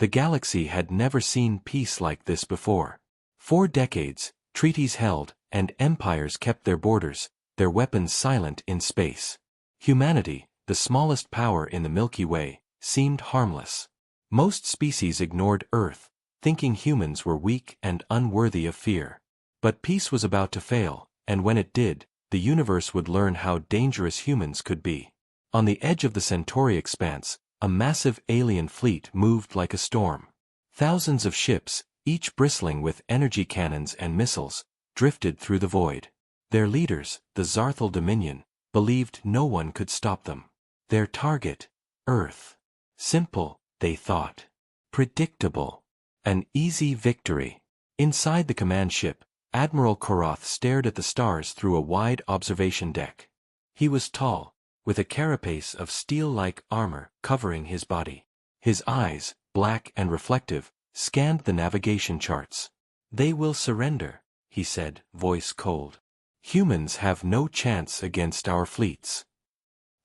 The galaxy had never seen peace like this before. For decades, treaties held, and empires kept their borders, their weapons silent in space. Humanity, the smallest power in the Milky Way, seemed harmless. Most species ignored Earth, thinking humans were weak and unworthy of fear. But peace was about to fail, and when it did, the universe would learn how dangerous humans could be. On the edge of the Centauri expanse, a massive alien fleet moved like a storm. Thousands of ships, each bristling with energy cannons and missiles, drifted through the void. Their leaders, the Zarthal Dominion, believed no one could stop them. Their target, Earth. Simple, they thought. Predictable. An easy victory. Inside the command ship, Admiral Korath stared at the stars through a wide observation deck. He was tall, with a carapace of steel-like armor covering his body. His eyes, black and reflective, scanned the navigation charts. "They will surrender," he said, voice cold. "Humans have no chance against our fleets."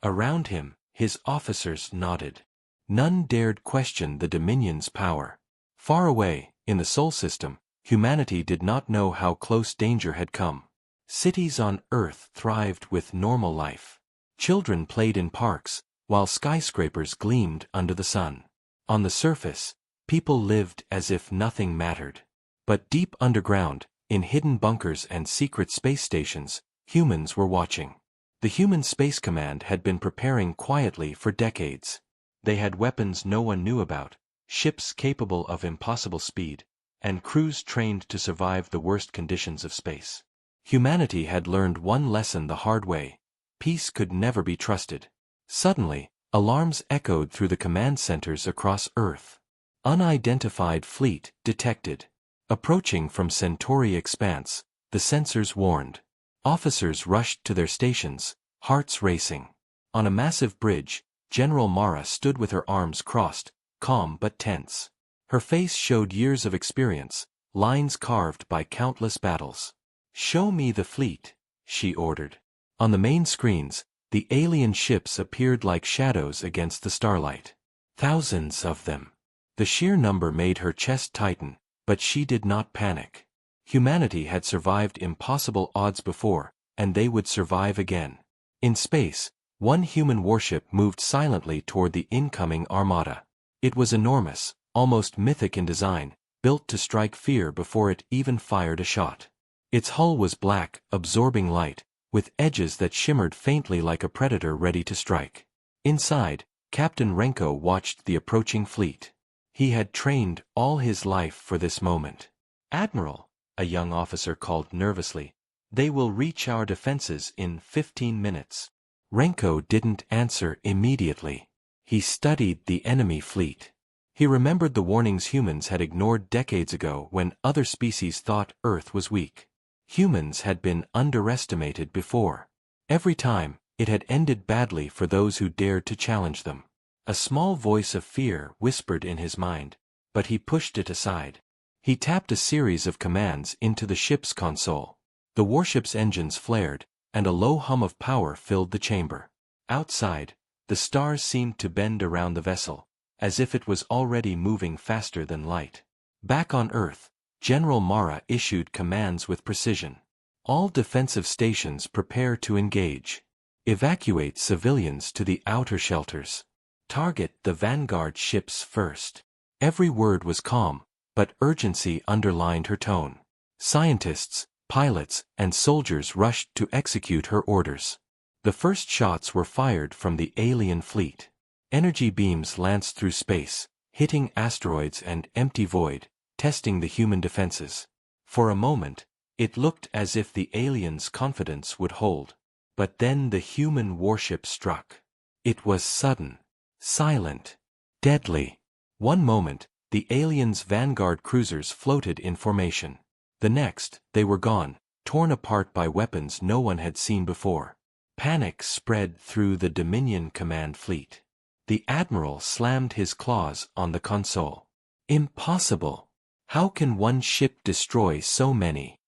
Around him, his officers nodded. None dared question the Dominion's power. Far away, in the Sol system, humanity did not know how close danger had come. Cities on Earth thrived with normal life. Children played in parks, while skyscrapers gleamed under the sun. On the surface, people lived as if nothing mattered. But deep underground, in hidden bunkers and secret space stations, humans were watching. The Human Space Command had been preparing quietly for decades. They had weapons no one knew about, ships capable of impossible speed, and crews trained to survive the worst conditions of space. Humanity had learned one lesson the hard way: peace could never be trusted. Suddenly, alarms echoed through the command centers across Earth. Unidentified fleet detected. Approaching from Centauri expanse, the sensors warned. Officers rushed to their stations, hearts racing. On a massive bridge, General Mara stood with her arms crossed, calm but tense. Her face showed years of experience, lines carved by countless battles. "Show me the fleet," she ordered. On the main screens, the alien ships appeared like shadows against the starlight. Thousands of them. The sheer number made her chest tighten, but she did not panic. Humanity had survived impossible odds before, and they would survive again. In space, one human warship moved silently toward the incoming armada. It was enormous, almost mythic in design, built to strike fear before it even fired a shot. Its hull was black, absorbing light, with edges that shimmered faintly like a predator ready to strike. Inside, Captain Renko watched the approaching fleet. He had trained all his life for this moment. "Admiral," a young officer called nervously, "they will reach our defenses in 15 minutes. Renko didn't answer immediately. He studied the enemy fleet. He remembered the warnings humans had ignored decades ago when other species thought Earth was weak. Humans had been underestimated before. Every time, it had ended badly for those who dared to challenge them. A small voice of fear whispered in his mind, but he pushed it aside. He tapped a series of commands into the ship's console. The warship's engines flared, and a low hum of power filled the chamber. Outside, the stars seemed to bend around the vessel, as if it was already moving faster than light. Back on Earth, General Mara issued commands with precision. "All defensive stations prepare to engage. Evacuate civilians to the outer shelters. Target the vanguard ships first." Every word was calm, but urgency underlined her tone. Scientists, pilots, and soldiers rushed to execute her orders. The first shots were fired from the alien fleet. Energy beams lanced through space, hitting asteroids and empty void, testing the human defenses. For a moment, it looked as if the aliens' confidence would hold. But then the human warship struck. It was sudden, silent, deadly. One moment, the aliens' vanguard cruisers floated in formation. The next, they were gone, torn apart by weapons no one had seen before. Panic spread through the Dominion command fleet. The admiral slammed his claws on the console. "Impossible! How can one ship destroy so many?"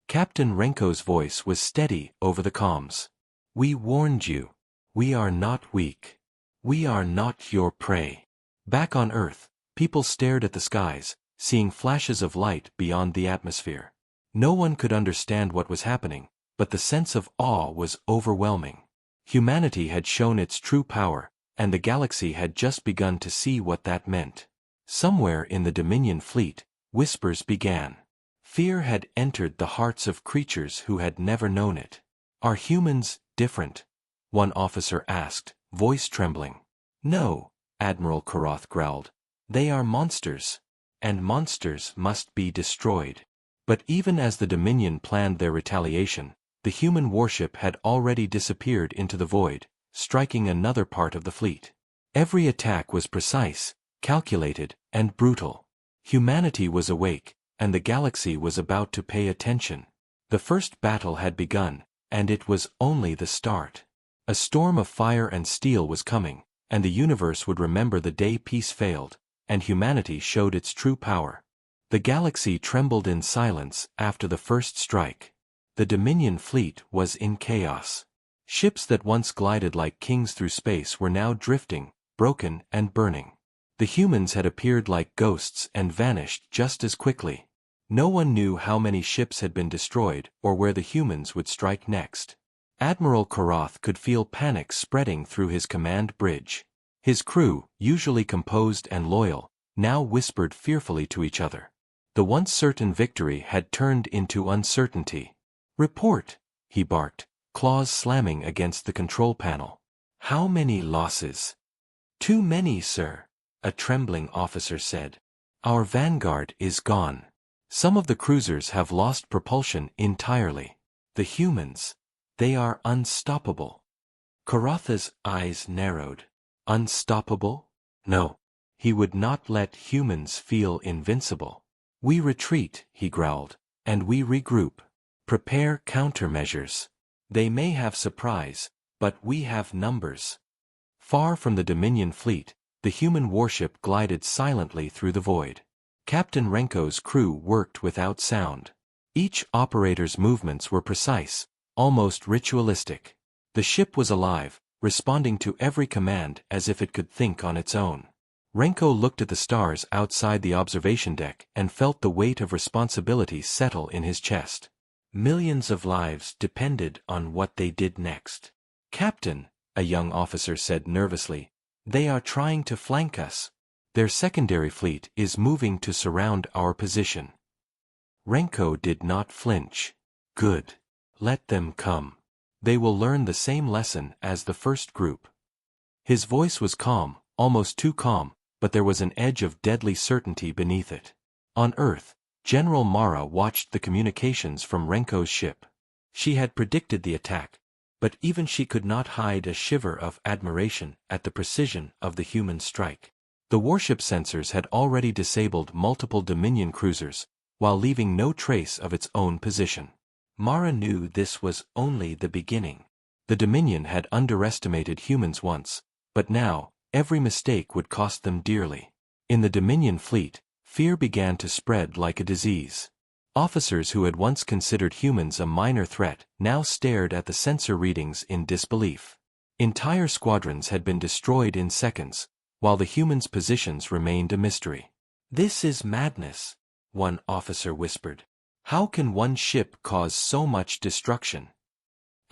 Captain Renko's voice was steady over the comms. "We warned you. We are not weak. We are not your prey." Back on Earth, People stared at the skies, seeing flashes of light beyond the atmosphere. No one could understand what was happening, but the sense of awe was overwhelming. Humanity had shown its true power, and the galaxy had just begun to see what that meant. Somewhere in the Dominion fleet, whispers began. Fear had entered the hearts of creatures who had never known it. "Are humans different?" one officer asked, voice trembling. "No," Admiral Karath growled. "They are monsters, and monsters must be destroyed." But even as the Dominion planned their retaliation, the human warship had already disappeared into the void, striking another part of the fleet. Every attack was precise, calculated, and brutal. Humanity was awake, and the galaxy was about to pay attention. The first battle had begun, and it was only the start. A storm of fire and steel was coming, and the universe would remember the day peace failed, and humanity showed its true power. The galaxy trembled in silence after the first strike. The Dominion fleet was in chaos. Ships that once glided like kings through space were now drifting, broken and burning. The humans had appeared like ghosts and vanished just as quickly. No one knew how many ships had been destroyed or where the humans would strike next. Admiral Karath could feel panic spreading through his command bridge. His crew, usually composed and loyal, now whispered fearfully to each other. The once certain victory had turned into uncertainty. "Report," he barked, claws slamming against the control panel. "How many losses?" "Too many, sir," a trembling officer said. "Our vanguard is gone. Some of the cruisers have lost propulsion entirely. The humans, they are unstoppable." Karatha's eyes narrowed. Unstoppable? No. He would not let humans feel invincible. "We retreat," he growled, "and we regroup. Prepare countermeasures. They may have surprise, but we have numbers." Far from the Dominion fleet, the human warship glided silently through the void. Captain Renko's crew worked without sound. Each operator's movements were precise, almost ritualistic. The ship was alive, responding to every command as if it could think on its own. Renko looked at the stars outside the observation deck and felt the weight of responsibility settle in his chest. Millions of lives depended on what they did next. "Captain," a young officer said nervously, "they are trying to flank us. Their secondary fleet is moving to surround our position." Renko did not flinch. "Good. Let them come. They will learn the same lesson as the first group." His voice was calm, almost too calm, but there was an edge of deadly certainty beneath it. On Earth, General Mara watched the communications from Renko's ship. She had predicted the attack, but even she could not hide a shiver of admiration at the precision of the human strike. The warship sensors had already disabled multiple Dominion cruisers, while leaving no trace of its own position. Mara knew this was only the beginning. The Dominion had underestimated humans once, but now, every mistake would cost them dearly. In the Dominion fleet, fear began to spread like a disease. Officers who had once considered humans a minor threat now stared at the sensor readings in disbelief. Entire squadrons had been destroyed in seconds, while the humans' positions remained a mystery. "This is madness," one officer whispered. "How can one ship cause so much destruction?"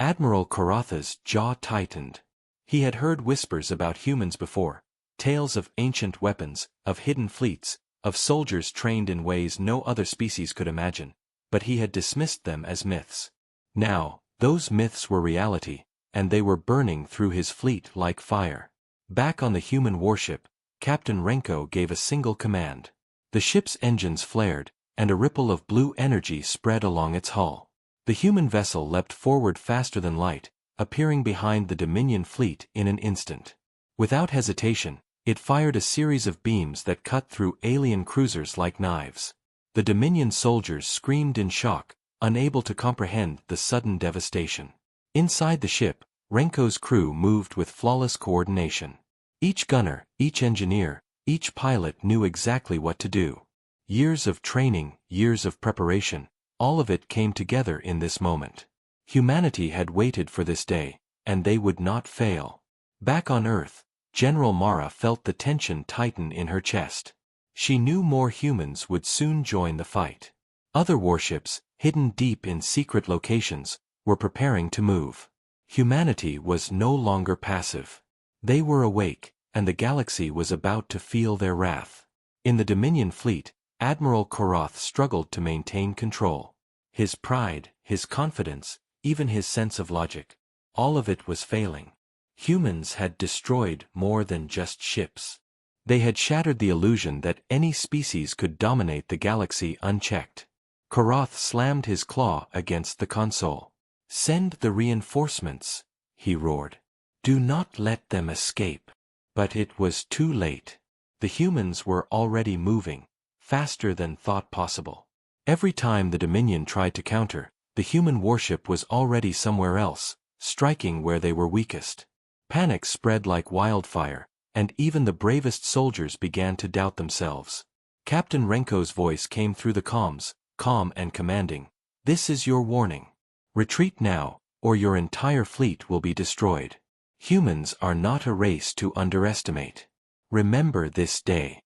Admiral Karatha's jaw tightened. He had heard whispers about humans before, tales of ancient weapons, of hidden fleets, of soldiers trained in ways no other species could imagine, but he had dismissed them as myths. Now, those myths were reality, and they were burning through his fleet like fire. Back on the human warship, Captain Renko gave a single command. The ship's engines flared, and a ripple of blue energy spread along its hull. The human vessel leapt forward faster than light, appearing behind the Dominion fleet in an instant. Without hesitation, it fired a series of beams that cut through alien cruisers like knives. The Dominion soldiers screamed in shock, unable to comprehend the sudden devastation. Inside the ship, Renko's crew moved with flawless coordination. Each gunner, each engineer, each pilot knew exactly what to do. Years of training, years of preparation, all of it came together in this moment. Humanity had waited for this day, and they would not fail. Back on Earth, General Mara felt the tension tighten in her chest. She knew more humans would soon join the fight. Other warships, hidden deep in secret locations, were preparing to move. Humanity was no longer passive. They were awake, and the galaxy was about to feel their wrath. In the Dominion fleet, Admiral Koroth struggled to maintain control. His pride, his confidence, even his sense of logic, all of it was failing. Humans had destroyed more than just ships. They had shattered the illusion that any species could dominate the galaxy unchecked. Koroth slammed his claw against the console. "Send the reinforcements," he roared. "Do not let them escape." But it was too late. The humans were already moving, faster than thought possible. Every time the Dominion tried to counter, the human warship was already somewhere else, striking where they were weakest. Panic spread like wildfire, and even the bravest soldiers began to doubt themselves. Captain Renko's voice came through the comms, calm and commanding. "This is your warning. Retreat now, or your entire fleet will be destroyed. Humans are not a race to underestimate. Remember this day."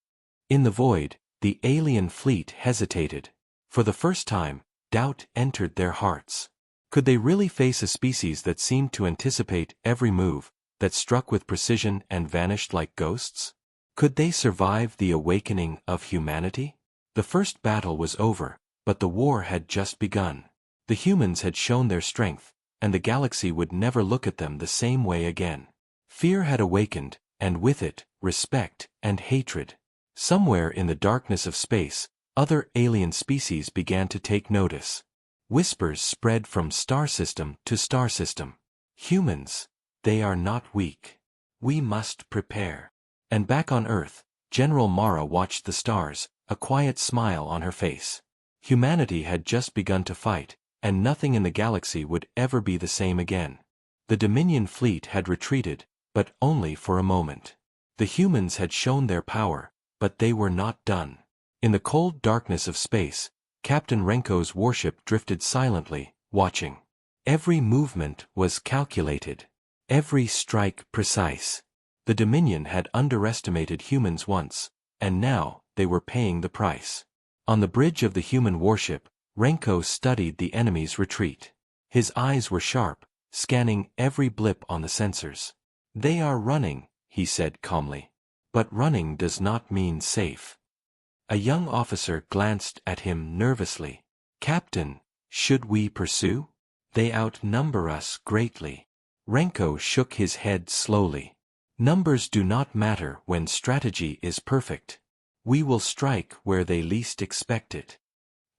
In the void, the alien fleet hesitated. For the first time, doubt entered their hearts. Could they really face a species that seemed to anticipate every move, that struck with precision and vanished like ghosts? Could they survive the awakening of humanity? The first battle was over, but the war had just begun. The humans had shown their strength, and the galaxy would never look at them the same way again. Fear had awakened, and with it, respect and hatred. Somewhere in the darkness of space, other alien species began to take notice. Whispers spread from star system to star system. "Humans, they are not weak. We must prepare." And back on Earth, General Mara watched the stars, a quiet smile on her face. Humanity had just begun to fight, and nothing in the galaxy would ever be the same again. The Dominion fleet had retreated, but only for a moment. The humans had shown their power, but they were not done. In the cold darkness of space, Captain Renko's warship drifted silently, watching. Every movement was calculated. Every strike precise. The Dominion had underestimated humans once, and now they were paying the price. On the bridge of the human warship, Renko studied the enemy's retreat. His eyes were sharp, scanning every blip on the sensors. "They are running," he said calmly. "But running does not mean safe." A young officer glanced at him nervously. "Captain, should we pursue? They outnumber us greatly." Renko shook his head slowly. "Numbers do not matter when strategy is perfect. We will strike where they least expect it."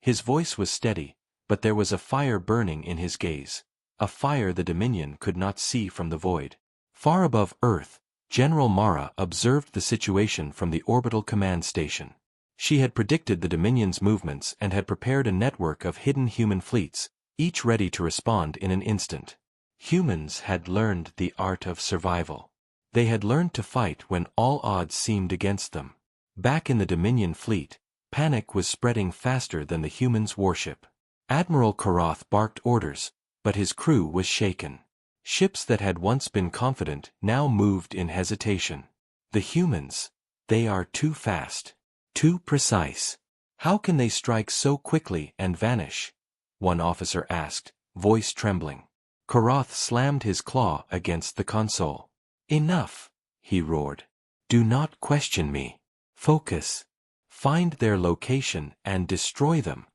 His voice was steady, but there was a fire burning in his gaze, a fire the Dominion could not see from the void. Far above Earth, General Mara observed the situation from the orbital command station. She had predicted the Dominion's movements and had prepared a network of hidden human fleets, each ready to respond in an instant. Humans had learned the art of survival. They had learned to fight when all odds seemed against them. Back in the Dominion fleet, panic was spreading faster than the humans' warship. Admiral Koroth barked orders, but his crew was shaken. Ships that had once been confident now moved in hesitation. The humans, they are too fast, too precise. How can they strike so quickly and vanish? One officer asked, voice trembling. Koroth slammed his claw against the console. "Enough," he roared. "Do not question me. Focus. Find their location and destroy them."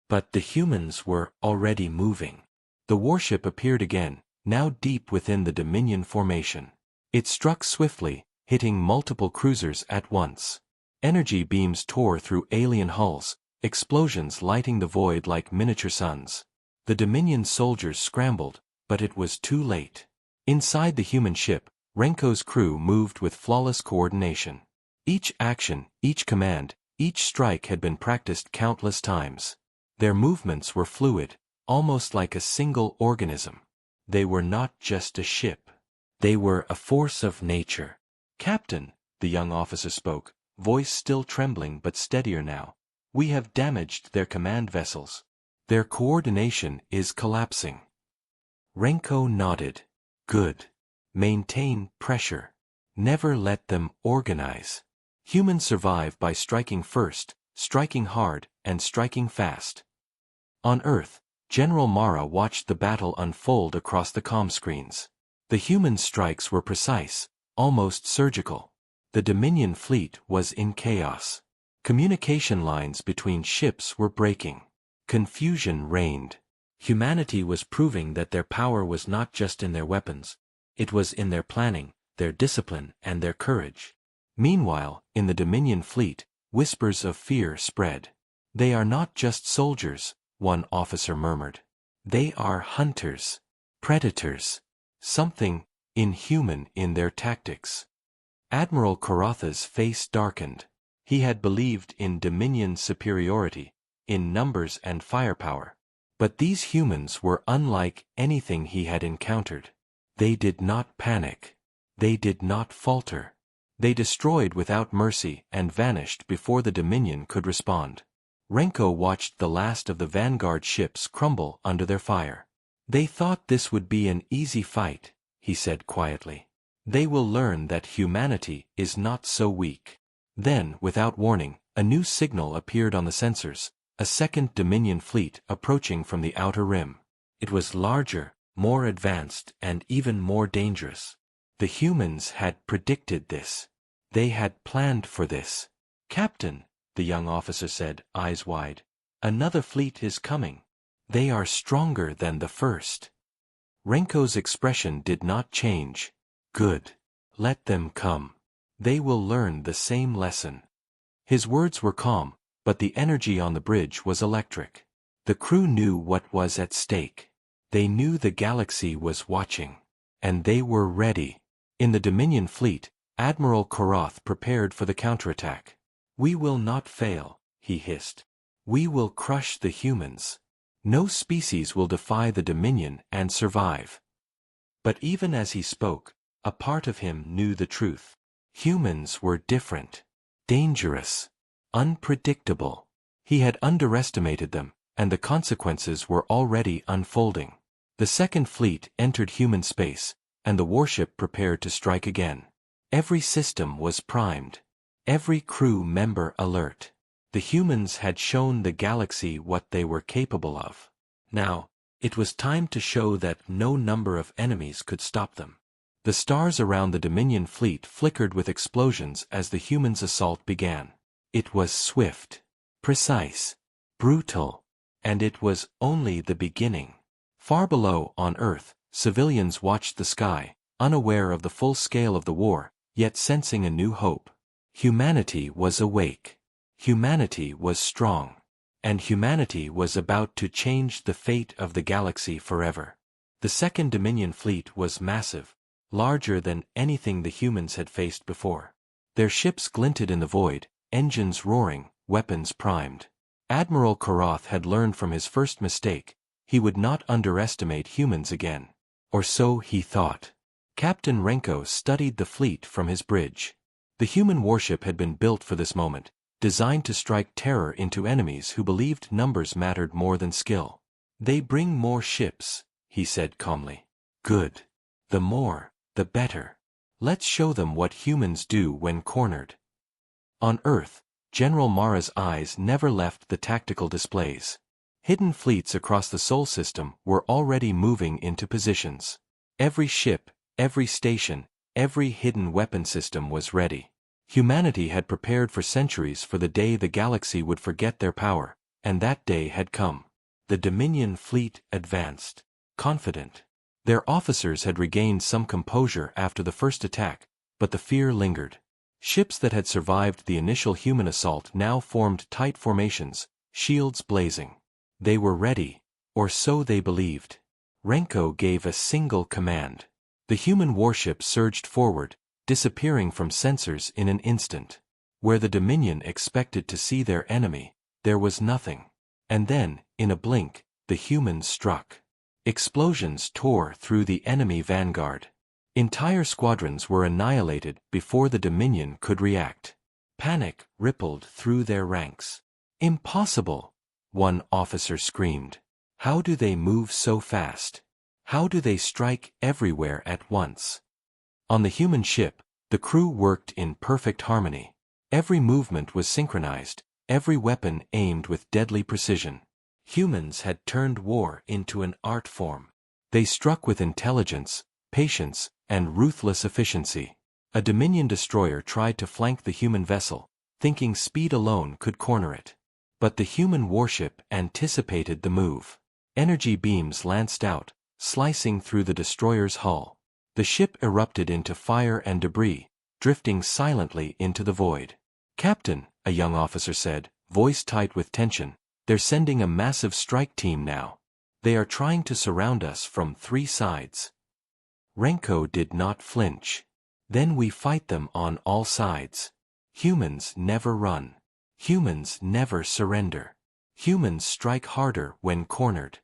But the humans were already moving. The warship appeared again, now deep within the Dominion formation. It struck swiftly, hitting multiple cruisers at once. Energy beams tore through alien hulls, explosions lighting the void like miniature suns. The Dominion soldiers scrambled, but it was too late. Inside the human ship, Renko's crew moved with flawless coordination. Each action, each command, each strike had been practiced countless times. Their movements were fluid, almost like a single organism. They were not just a ship. They were a force of nature. "Captain," the young officer spoke, voice still trembling but steadier now. "We have damaged their command vessels. Their coordination is collapsing." Renko nodded. "Good. Maintain pressure. Never let them organize." Humans survive by striking first, striking hard, and striking fast. On Earth, General Mara watched the battle unfold across the comm screens. The human strikes were precise, almost surgical. The Dominion fleet was in chaos. Communication lines between ships were breaking. Confusion reigned. Humanity was proving that their power was not just in their weapons. It was in their planning, their discipline, and their courage. Meanwhile, in the Dominion fleet, whispers of fear spread. "They are not just soldiers," one officer murmured. "They are hunters, predators, something inhuman in their tactics." Admiral Karatha's face darkened. He had believed in Dominion superiority, in numbers and firepower. But these humans were unlike anything he had encountered. They did not panic. They did not falter. They destroyed without mercy and vanished before the Dominion could respond. Renko watched the last of the vanguard ships crumble under their fire. "They thought this would be an easy fight," he said quietly. "They will learn that humanity is not so weak." Then, without warning, a new signal appeared on the sensors, a second Dominion fleet approaching from the outer rim. It was larger, more advanced, and even more dangerous. The humans had predicted this. They had planned for this. "Captain," the young officer said, eyes wide, "another fleet is coming. They are stronger than the first." Renko's expression did not change. "Good. Let them come. They will learn the same lesson." His words were calm, but the energy on the bridge was electric. The crew knew what was at stake. They knew the galaxy was watching. And they were ready. In the Dominion fleet, Admiral Karath prepared for the counterattack. "We will not fail," he hissed. "We will crush the humans. No species will defy the Dominion and survive." But even as he spoke, a part of him knew the truth. Humans were different, dangerous, unpredictable. He had underestimated them, and the consequences were already unfolding. The second fleet entered human space, and the warship prepared to strike again. Every system was primed. Every crew member alert. The humans had shown the galaxy what they were capable of. Now, it was time to show that no number of enemies could stop them. The stars around the Dominion fleet flickered with explosions as the humans' assault began. It was swift, precise, brutal, and it was only the beginning. Far below, on Earth, civilians watched the sky, unaware of the full scale of the war, yet sensing a new hope. Humanity was awake. Humanity was strong. And humanity was about to change the fate of the galaxy forever. The second Dominion fleet was massive, larger than anything the humans had faced before. Their ships glinted in the void, engines roaring, weapons primed. Admiral Karath had learned from his first mistake. He would not underestimate humans again. Or so he thought. Captain Renko studied the fleet from his bridge. The human warship had been built for this moment, designed to strike terror into enemies who believed numbers mattered more than skill. "They bring more ships," he said calmly. "Good. The more, the better. Let's show them what humans do when cornered." On Earth, General Mara's eyes never left the tactical displays. Hidden fleets across the Sol system were already moving into positions. Every ship, every station, every hidden weapon system was ready. Humanity had prepared for centuries for the day the galaxy would forget their power, and that day had come. The Dominion fleet advanced, confident. Their officers had regained some composure after the first attack, but the fear lingered. Ships that had survived the initial human assault now formed tight formations, shields blazing. They were ready, or so they believed. Renko gave a single command. The human warship surged forward, disappearing from sensors in an instant. Where the Dominion expected to see their enemy, there was nothing. And then, in a blink, the humans struck. Explosions tore through the enemy vanguard. Entire squadrons were annihilated before the Dominion could react. Panic rippled through their ranks. "Impossible!" one officer screamed. "How do they move so fast? How do they strike everywhere at once?" On the human ship, the crew worked in perfect harmony. Every movement was synchronized, every weapon aimed with deadly precision. Humans had turned war into an art form. They struck with intelligence, patience, and ruthless efficiency. A Dominion destroyer tried to flank the human vessel, thinking speed alone could corner it. But the human warship anticipated the move. Energy beams lanced out, slicing through the destroyer's hull. The ship erupted into fire and debris, drifting silently into the void. "Captain," a young officer said, voice tight with tension, "they're sending a massive strike team now. They are trying to surround us from 3 sides." Renko did not flinch. "Then we fight them on all sides. Humans never run. Humans never surrender. Humans strike harder when cornered."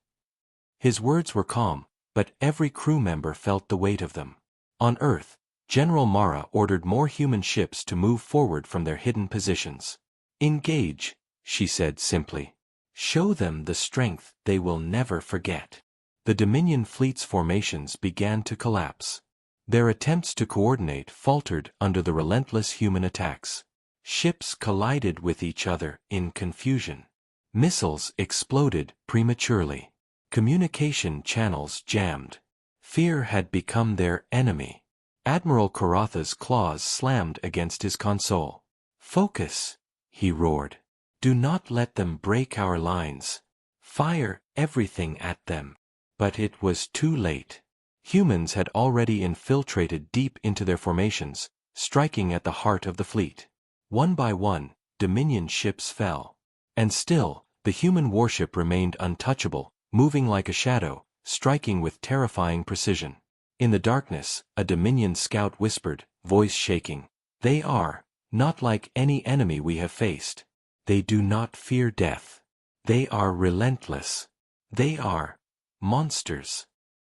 His words were calm, but every crew member felt the weight of them. On Earth, General Mara ordered more human ships to move forward from their hidden positions. "Engage," she said simply. "Show them the strength they will never forget." The Dominion fleet's formations began to collapse. Their attempts to coordinate faltered under the relentless human attacks. Ships collided with each other in confusion. Missiles exploded prematurely. Communication channels jammed. Fear had become their enemy. Admiral Karatha's claws slammed against his console. "Focus," he roared. "Do not let them break our lines. Fire everything at them." But it was too late. Humans had already infiltrated deep into their formations, striking at the heart of the fleet. One by one, Dominion ships fell. And still, the human warship remained untouchable, moving like a shadow, striking with terrifying precision. In the darkness, a Dominion scout whispered, voice shaking, "They are not like any enemy we have faced. They do not fear death. They are relentless. They are monsters."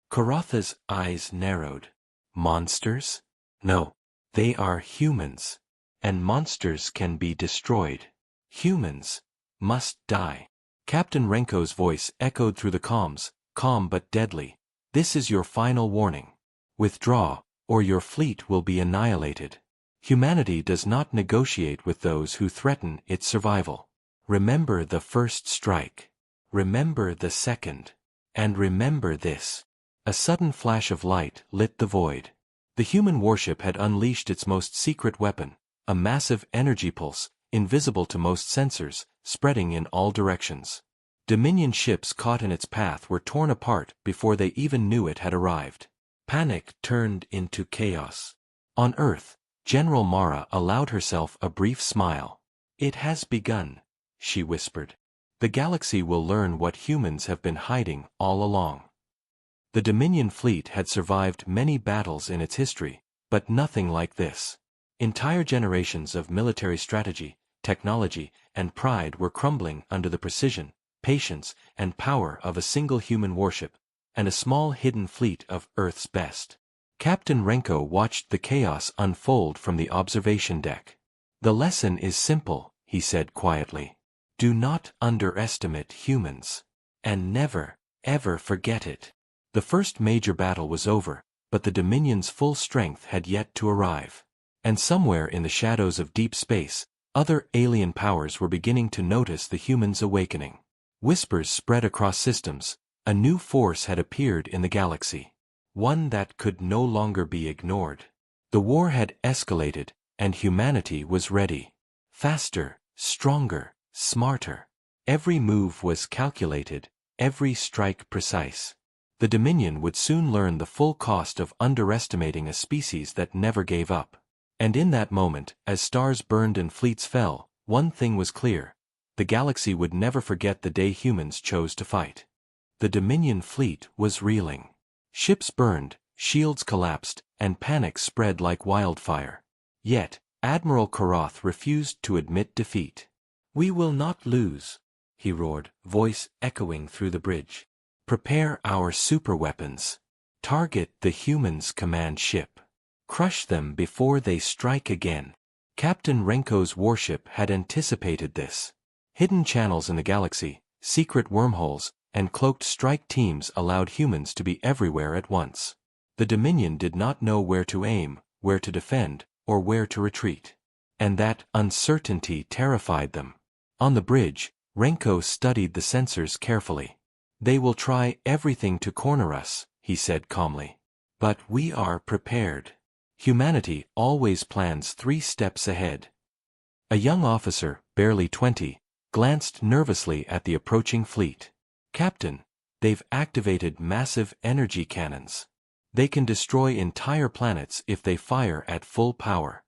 Karatha's eyes narrowed. "Monsters? No. They are humans. And monsters can be destroyed. Humans must die." Captain Renko's voice echoed through the comms, calm but deadly. "This is your final warning. Withdraw, or your fleet will be annihilated. Humanity does not negotiate with those who threaten its survival. Remember the first strike. Remember the second. And remember this." A sudden flash of light lit the void. The human warship had unleashed its most secret weapon, a massive energy pulse, invisible to most sensors, spreading in all directions. Dominion ships caught in its path were torn apart before they even knew it had arrived. Panic turned into chaos. On Earth, General Mara allowed herself a brief smile. "It has begun," she whispered. "The galaxy will learn what humans have been hiding all along." The Dominion fleet had survived many battles in its history, but nothing like this. Entire generations of military strategy, technology, and pride were crumbling under the precision, patience, and power of a single human warship, and a small hidden fleet of Earth's best. Captain Renko watched the chaos unfold from the observation deck. "The lesson is simple," he said quietly. "Do not underestimate humans. And never, ever forget it." The first major battle was over, but the Dominion's full strength had yet to arrive. And somewhere in the shadows of deep space, other alien powers were beginning to notice the humans' awakening. Whispers spread across systems. A new force had appeared in the galaxy. One that could no longer be ignored. The war had escalated, and humanity was ready. Faster, stronger, smarter. Every move was calculated, every strike precise. The Dominion would soon learn the full cost of underestimating a species that never gave up. And in that moment, as stars burned and fleets fell, one thing was clear. The galaxy would never forget the day humans chose to fight. The Dominion fleet was reeling. Ships burned, shields collapsed, and panic spread like wildfire. Yet, Admiral Karath refused to admit defeat. "We will not lose," he roared, voice echoing through the bridge. "Prepare our superweapons. Target the humans' command ship. Crush them before they strike again." Captain Renko's warship had anticipated this. Hidden channels in the galaxy, secret wormholes, and cloaked strike teams allowed humans to be everywhere at once. The Dominion did not know where to aim, where to defend, or where to retreat. and that uncertainty terrified them. On the bridge, Renko studied the sensors carefully. "They will try everything to corner us," he said calmly. "But we are prepared. Humanity always plans 3 steps ahead." A young officer, barely 20, glanced nervously at the approaching fleet. "Captain, they've activated massive energy cannons. They can destroy entire planets if they fire at full power."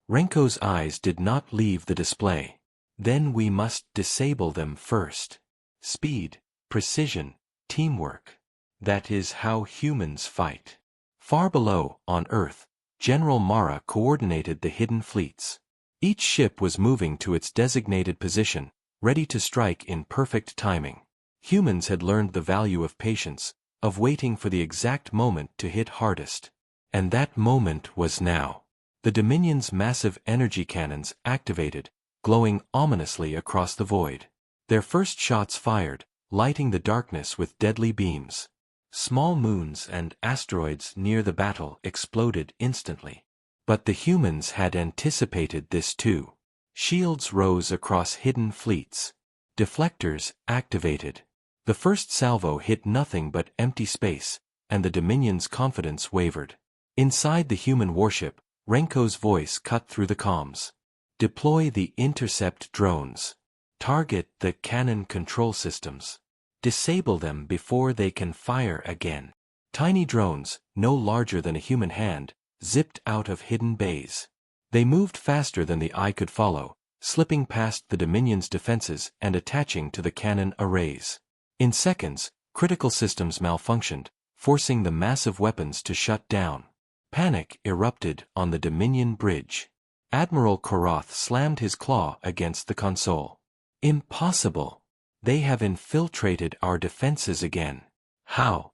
Renko's eyes did not leave the display. "Then we must disable them first. Speed, precision, teamwork. That is how humans fight." Far below, on Earth, General Mara coordinated the hidden fleets. Each ship was moving to its designated position, ready to strike in perfect timing. Humans had learned the value of patience, of waiting for the exact moment to hit hardest. And that moment was now. The Dominion's massive energy cannons activated, glowing ominously across the void. Their first shots fired, lighting the darkness with deadly beams. Small moons and asteroids near the battle exploded instantly. But the humans had anticipated this too. Shields rose across hidden fleets. Deflectors activated. The first salvo hit nothing but empty space, and the Dominion's confidence wavered. Inside the human warship, Renko's voice cut through the comms. "Deploy the intercept drones. Target the cannon control systems. Disable them before they can fire again." Tiny drones, no larger than a human hand, zipped out of hidden bays. They moved faster than the eye could follow, slipping past the Dominion's defenses and attaching to the cannon arrays. In seconds, critical systems malfunctioned, forcing the massive weapons to shut down. Panic erupted on the Dominion bridge. Admiral Koroth slammed his claw against the console. "Impossible! They have infiltrated our defenses again." "How?"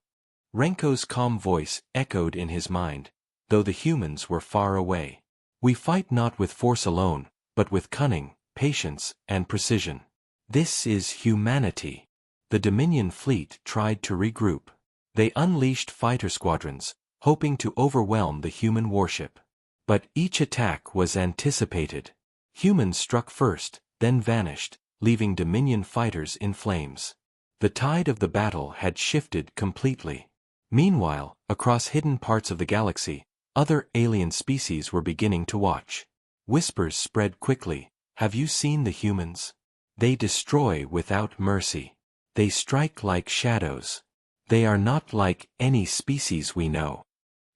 Renko's calm voice echoed in his mind, though the humans were far away. "We fight not with force alone, but with cunning, patience, and precision. This is humanity." The Dominion fleet tried to regroup. They unleashed fighter squadrons, hoping to overwhelm the human warship. But each attack was anticipated. Humans struck first, then vanished, leaving Dominion fighters in flames. The tide of the battle had shifted completely. Meanwhile, across hidden parts of the galaxy, other alien species were beginning to watch. Whispers spread quickly. "Have you seen the humans? They destroy without mercy. They strike like shadows. They are not like any species we know."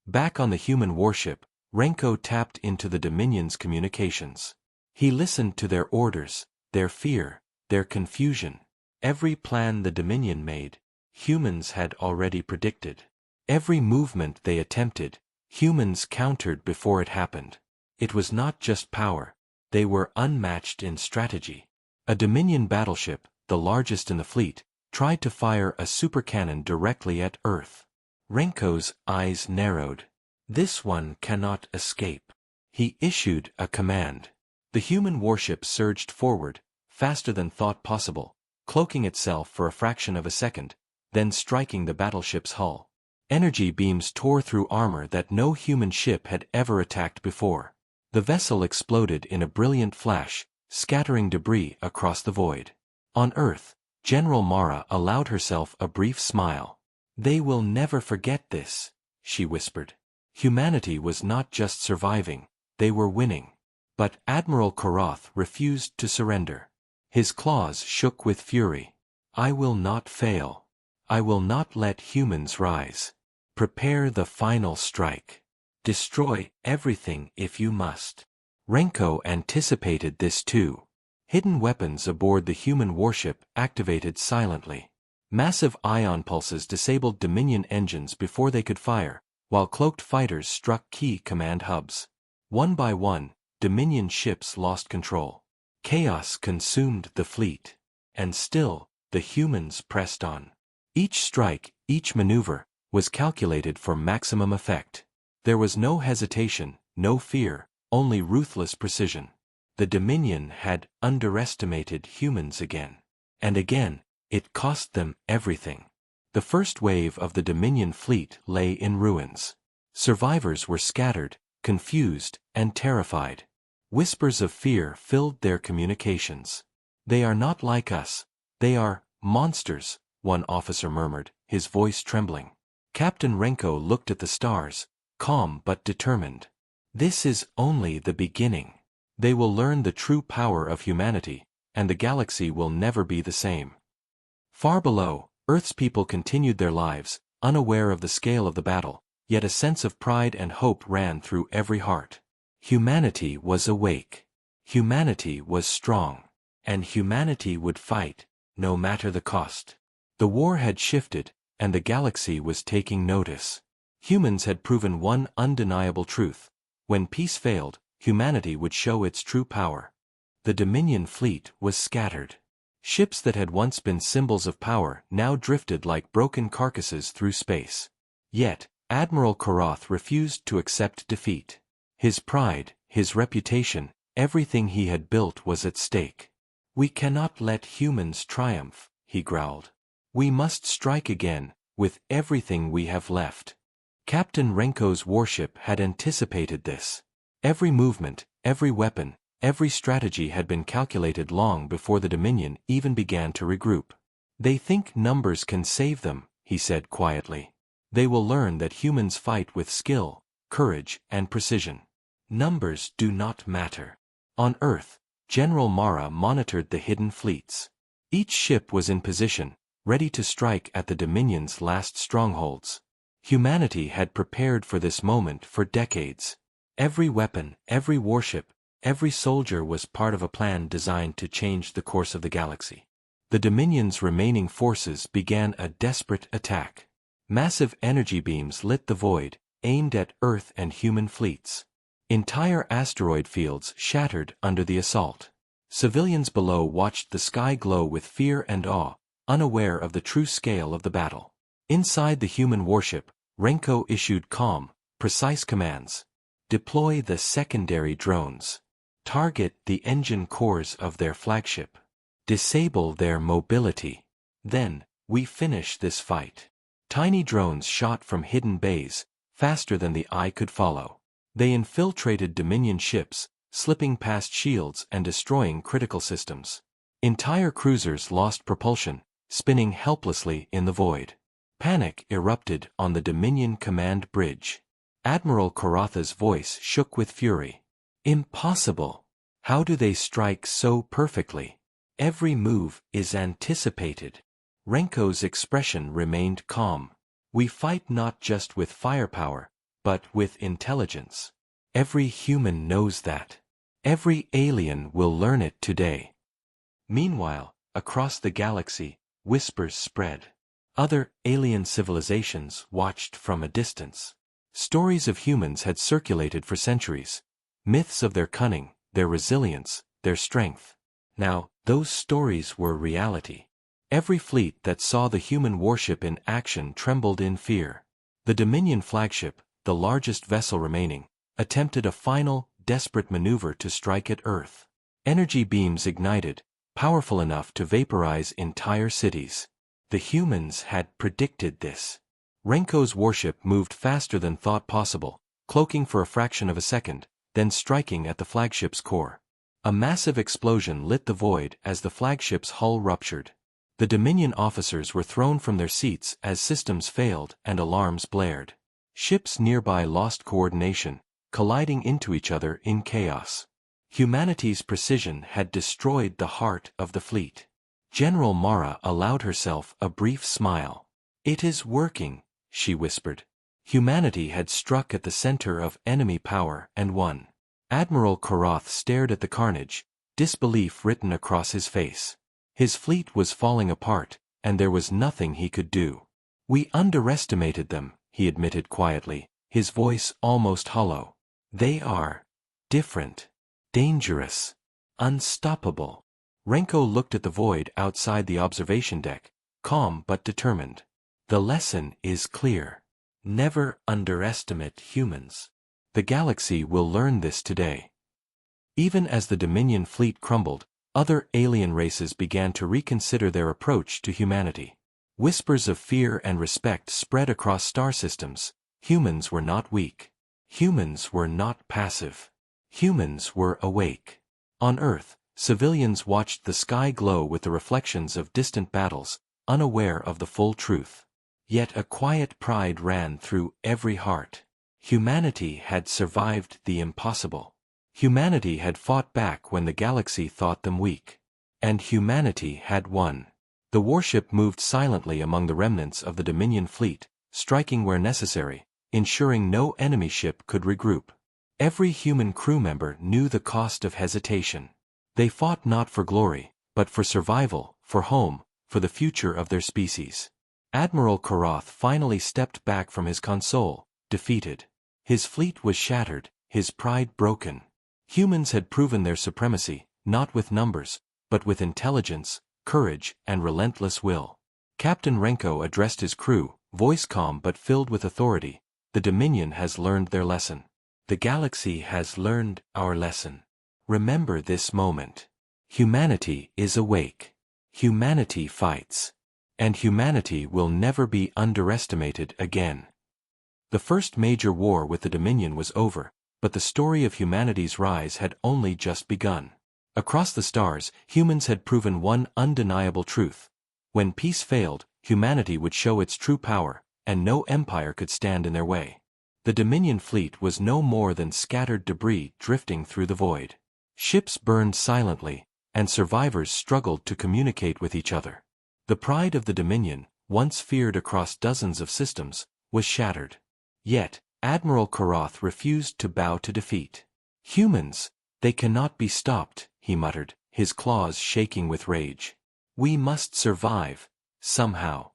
Back on the human warship, Renko tapped into the Dominion's communications. He listened to their orders, their fear, their confusion. Every plan the Dominion made, humans had already predicted. Every movement they attempted, humans countered before it happened. It was not just power, they were unmatched in strategy. A Dominion battleship, the largest in the fleet, tried to fire a supercannon directly at Earth. Renko's eyes narrowed. "This one cannot escape." He issued a command. The human warship surged forward, faster than thought possible, cloaking itself for a fraction of a second, then striking the battleship's hull. Energy beams tore through armor that no human ship had ever attacked before. The vessel exploded in a brilliant flash, scattering debris across the void. On Earth, General Mara allowed herself a brief smile. "They will never forget this," she whispered. Humanity was not just surviving, they were winning. But Admiral Koroth refused to surrender. His claws shook with fury. "I will not fail. I will not let humans rise. Prepare the final strike. Destroy everything if you must." Renko anticipated this too. Hidden weapons aboard the human warship activated silently. Massive ion pulses disabled Dominion engines before they could fire, while cloaked fighters struck key command hubs. One by one, Dominion ships lost control. Chaos consumed the fleet. And still, the humans pressed on. Each strike, each maneuver, was calculated for maximum effect. There was no hesitation, no fear, only ruthless precision. The Dominion had underestimated humans again. And again, it cost them everything. The first wave of the Dominion fleet lay in ruins. Survivors were scattered, confused, and terrified. Whispers of fear filled their communications. "They are not like us. They are monsters," one officer murmured, his voice trembling. Captain Renko looked at the stars, calm but determined. "This is only the beginning. They will learn the true power of humanity, and the galaxy will never be the same." Far below, Earth's people continued their lives, unaware of the scale of the battle, yet a sense of pride and hope ran through every heart. Humanity was awake. Humanity was strong. And humanity would fight, no matter the cost. The war had shifted, and the galaxy was taking notice. Humans had proven one undeniable truth: when peace failed, humanity would show its true power. The Dominion fleet was scattered. Ships that had once been symbols of power now drifted like broken carcasses through space. Yet, Admiral Karath refused to accept defeat. His pride, his reputation, everything he had built was at stake. "We cannot let humans triumph," he growled. "We must strike again, with everything we have left." Captain Renko's warship had anticipated this. Every movement, every weapon, every strategy had been calculated long before the Dominion even began to regroup. "They think numbers can save them," he said quietly. "They will learn that humans fight with skill, courage, and precision. Numbers do not matter." On Earth, General Mara monitored the hidden fleets. Each ship was in position, ready to strike at the Dominion's last strongholds. Humanity had prepared for this moment for decades. Every weapon, every warship, every soldier was part of a plan designed to change the course of the galaxy. The Dominion's remaining forces began a desperate attack. Massive energy beams lit the void, aimed at Earth and human fleets. Entire asteroid fields shattered under the assault. Civilians below watched the sky glow with fear and awe, unaware of the true scale of the battle. Inside the human warship, Renko issued calm, precise commands. "Deploy the secondary drones. Target the engine cores of their flagship. Disable their mobility. Then, we finish this fight." Tiny drones shot from hidden bays, faster than the eye could follow. They infiltrated Dominion ships, slipping past shields and destroying critical systems. Entire cruisers lost propulsion, spinning helplessly in the void. Panic erupted on the Dominion command bridge. Admiral Karatha's voice shook with fury. "Impossible! How do they strike so perfectly? Every move is anticipated." Renko's expression remained calm. "We fight not just with firepower, but with intelligence. Every human knows that. Every alien will learn it today." Meanwhile, across the galaxy, whispers spread. Other alien civilizations watched from a distance. Stories of humans had circulated for centuries. Myths of their cunning, their resilience, their strength. Now, those stories were reality. Every fleet that saw the human warship in action trembled in fear. The Dominion flagship, the largest vessel remaining, attempted a final, desperate maneuver to strike at Earth. Energy beams ignited, powerful enough to vaporize entire cities. The humans had predicted this. Renko's warship moved faster than thought possible, cloaking for a fraction of a second, then striking at the flagship's core. A massive explosion lit the void as the flagship's hull ruptured. The Dominion officers were thrown from their seats as systems failed and alarms blared. Ships nearby lost coordination, colliding into each other in chaos. Humanity's precision had destroyed the heart of the fleet. General Mara allowed herself a brief smile. "It is working," she whispered. Humanity had struck at the center of enemy power and won. Admiral Karath stared at the carnage, disbelief written across his face. His fleet was falling apart, and there was nothing he could do. "We underestimated them," he admitted quietly, his voice almost hollow. "They are different, dangerous, unstoppable." Renko looked at the void outside the observation deck, calm but determined. "The lesson is clear. Never underestimate humans. The galaxy will learn this today." Even as the Dominion fleet crumbled, other alien races began to reconsider their approach to humanity. Whispers of fear and respect spread across star systems. Humans were not weak. Humans were not passive. Humans were awake. On Earth, civilians watched the sky glow with the reflections of distant battles, unaware of the full truth. Yet a quiet pride ran through every heart. Humanity had survived the impossible. Humanity had fought back when the galaxy thought them weak. And humanity had won. The warship moved silently among the remnants of the Dominion fleet, striking where necessary, ensuring no enemy ship could regroup. Every human crew member knew the cost of hesitation. They fought not for glory, but for survival, for home, for the future of their species. Admiral Karath finally stepped back from his console, defeated. His fleet was shattered, his pride broken. Humans had proven their supremacy, not with numbers, but with intelligence, courage, and relentless will. Captain Renko addressed his crew, voice calm but filled with authority. The Dominion has learned their lesson. The galaxy has learned our lesson. Remember this moment. Humanity is awake. Humanity fights. And humanity will never be underestimated again. The first major war with the Dominion was over, but the story of humanity's rise had only just begun. Across the stars, humans had proven one undeniable truth. When peace failed, humanity would show its true power, and no empire could stand in their way. The Dominion fleet was no more than scattered debris drifting through the void. Ships burned silently, and survivors struggled to communicate with each other. The pride of the Dominion, once feared across dozens of systems, was shattered. Yet, Admiral Karath refused to bow to defeat. Humans, they cannot be stopped, he muttered, his claws shaking with rage. We must survive, somehow.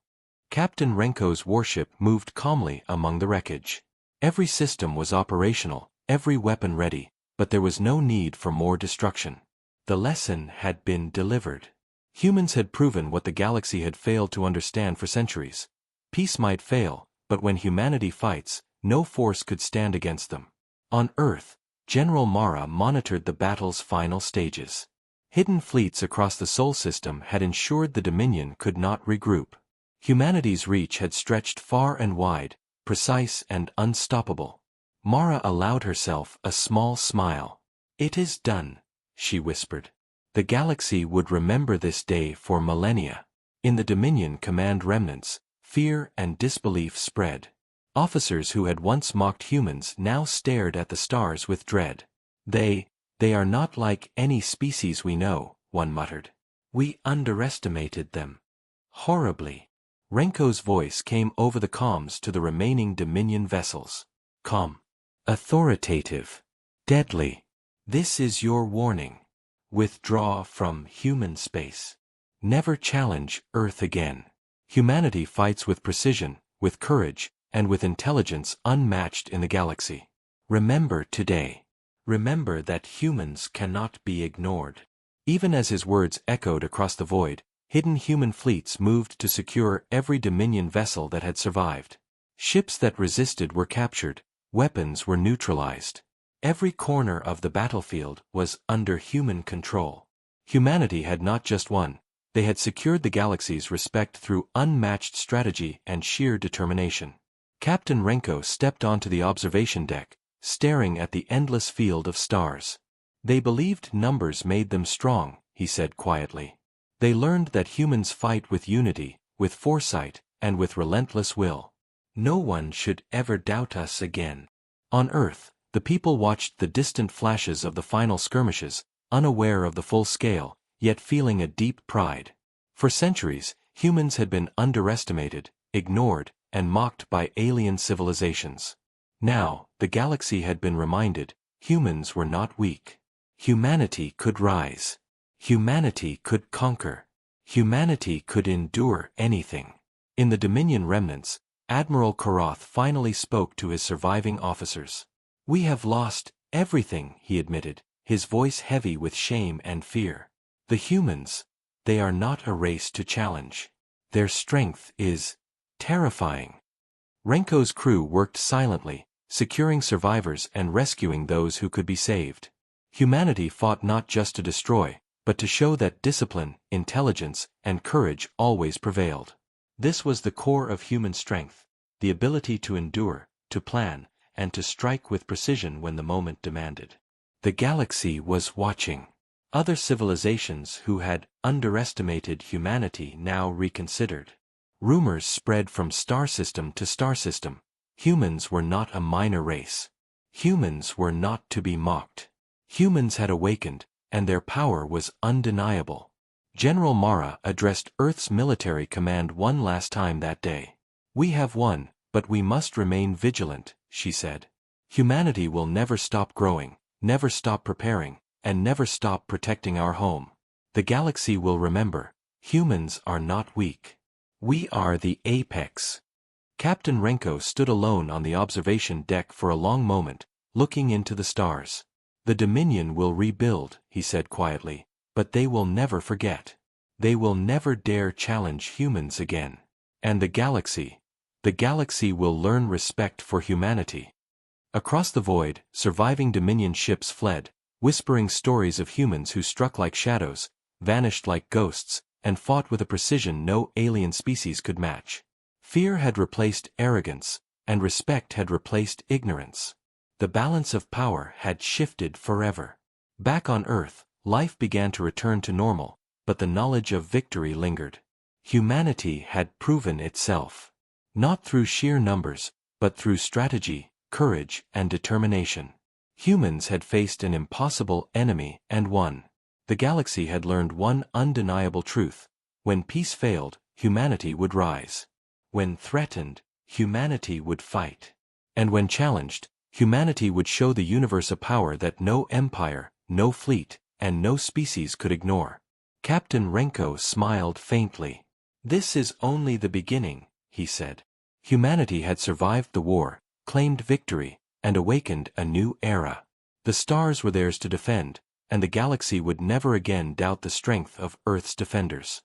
Captain Renko's warship moved calmly among the wreckage. Every system was operational, every weapon ready, but there was no need for more destruction. The lesson had been delivered. Humans had proven what the galaxy had failed to understand for centuries. Peace might fail, but when humanity fights, no force could stand against them. On Earth, General Mara monitored the battle's final stages. Hidden fleets across the Sol system had ensured the Dominion could not regroup. Humanity's reach had stretched far and wide, precise and unstoppable. Mara allowed herself a small smile. "It is done," she whispered. The galaxy would remember this day for millennia. In the Dominion command remnants, fear and disbelief spread. Officers who had once mocked humans now stared at the stars with dread. They are not like any species we know," one muttered. "We underestimated them. Horribly." Renko's voice came over the comms to the remaining Dominion vessels. Calm. Authoritative. Deadly. This is your warning. Withdraw from human space. Never challenge Earth again. Humanity fights with precision, with courage, and with intelligence unmatched in the galaxy. Remember today. Remember that humans cannot be ignored. Even as his words echoed across the void, hidden human fleets moved to secure every Dominion vessel that had survived. Ships that resisted were captured, weapons were neutralized. Every corner of the battlefield was under human control. Humanity had not just won, they had secured the galaxy's respect through unmatched strategy and sheer determination. Captain Renko stepped onto the observation deck, staring at the endless field of stars. "They believed numbers made them strong," he said quietly. "They learned that humans fight with unity, with foresight, and with relentless will. No one should ever doubt us again." On Earth, the people watched the distant flashes of the final skirmishes, unaware of the full scale, yet feeling a deep pride. For centuries, humans had been underestimated, ignored, and mocked by alien civilizations. Now, the galaxy had been reminded, humans were not weak. Humanity could rise. Humanity could conquer. Humanity could endure anything. In the Dominion remnants, Admiral Karath finally spoke to his surviving officers. "We have lost everything," he admitted, his voice heavy with shame and fear. "The humans, they are not a race to challenge. Their strength is terrifying." Renko's crew worked silently, securing survivors and rescuing those who could be saved. Humanity fought not just to destroy, but to show that discipline, intelligence, and courage always prevailed. This was the core of human strength, the ability to endure, to plan, and to strike with precision when the moment demanded. The galaxy was watching. Other civilizations who had underestimated humanity now reconsidered. Rumors spread from star system to star system. Humans were not a minor race. Humans were not to be mocked. Humans had awakened, and their power was undeniable. General Mara addressed Earth's military command one last time that day. "We have won, but we must remain vigilant," she said. "Humanity will never stop growing, never stop preparing, and never stop protecting our home. The galaxy will remember, humans are not weak. We are the apex." Captain Renko stood alone on the observation deck for a long moment, looking into the stars. "The Dominion will rebuild," he said quietly, "but they will never forget. They will never dare challenge humans again. And the galaxy will learn respect for humanity." Across the void, surviving Dominion ships fled, whispering stories of humans who struck like shadows, vanished like ghosts, and fought with a precision no alien species could match. Fear had replaced arrogance, and respect had replaced ignorance. The balance of power had shifted forever. Back on Earth, life began to return to normal, but the knowledge of victory lingered. Humanity had proven itself. Not through sheer numbers, but through strategy, courage, and determination. Humans had faced an impossible enemy and won. The galaxy had learned one undeniable truth: when peace failed, humanity would rise. When threatened, humanity would fight. And when challenged, humanity would show the universe a power that no empire, no fleet, and no species could ignore. Captain Renko smiled faintly. "This is only the beginning," he said. Humanity had survived the war, claimed victory, and awakened a new era. The stars were theirs to defend, and the galaxy would never again doubt the strength of Earth's defenders.